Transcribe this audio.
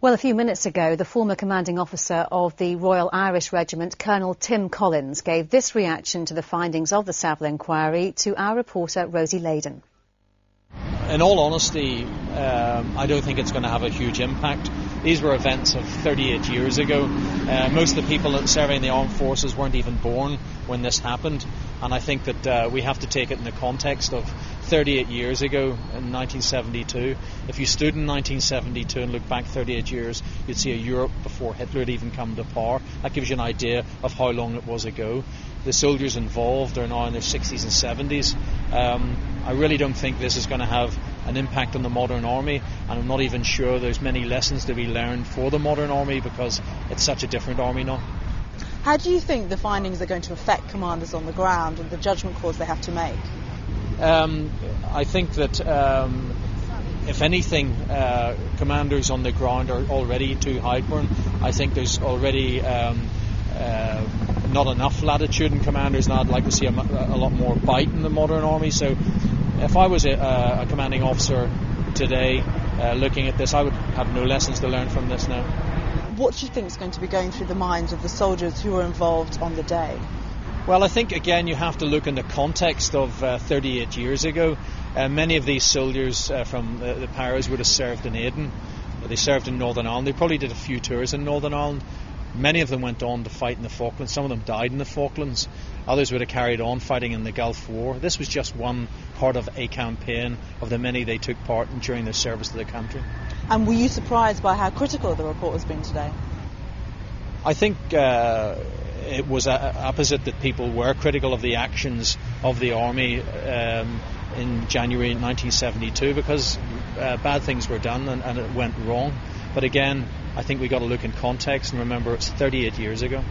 Well, a few minutes ago, the former commanding officer of the Royal Irish Regiment, Colonel Tim Collins, gave this reaction to the findings of the Saville Inquiry to our reporter Rosie Leyden. In all honesty, I don't think it's going to have a huge impact. These were events of 38 years ago. Most of the people serving in the armed forces weren't even born when this happened. And I think that we have to take it in the context of 38 years ago in 1972. If you stood in 1972 and looked back 38 years, you'd see a Europe before Hitler had even come to power. That gives you an idea of how long it was ago. The soldiers involved are now in their 60s and 70s. I really don't think this is going to have an impact on the modern army, and I'm not even sure there's many lessons to be learned for the modern army because it's such a different army now. How do you think the findings are going to affect commanders on the ground and the judgment calls they have to make? I think that if anything, commanders on the ground are already too hidebound. I think there's already not enough latitude in commanders, and I'd like to see a lot more bite in the modern army. So if I was a commanding officer today looking at this, I would have no lessons to learn from this now. What do you think is going to be going through the minds of the soldiers who were involved on the day? Well, I think, again, you have to look in the context of 38 years ago. Many of these soldiers from the Paras would have served in Aden. They served in Northern Ireland. They probably did a few tours in Northern Ireland. Many of them went on to fight in the Falklands. Some of them died in the Falklands. Others would have carried on fighting in the Gulf War. This was just one part of a campaign of the many they took part in during their service to the country. And were you surprised by how critical the report has been today? I think it was opposite, that people were critical of the actions of the army in January 1972 because bad things were done and it went wrong. But again, I think we got to look in context and remember it's 38 years ago.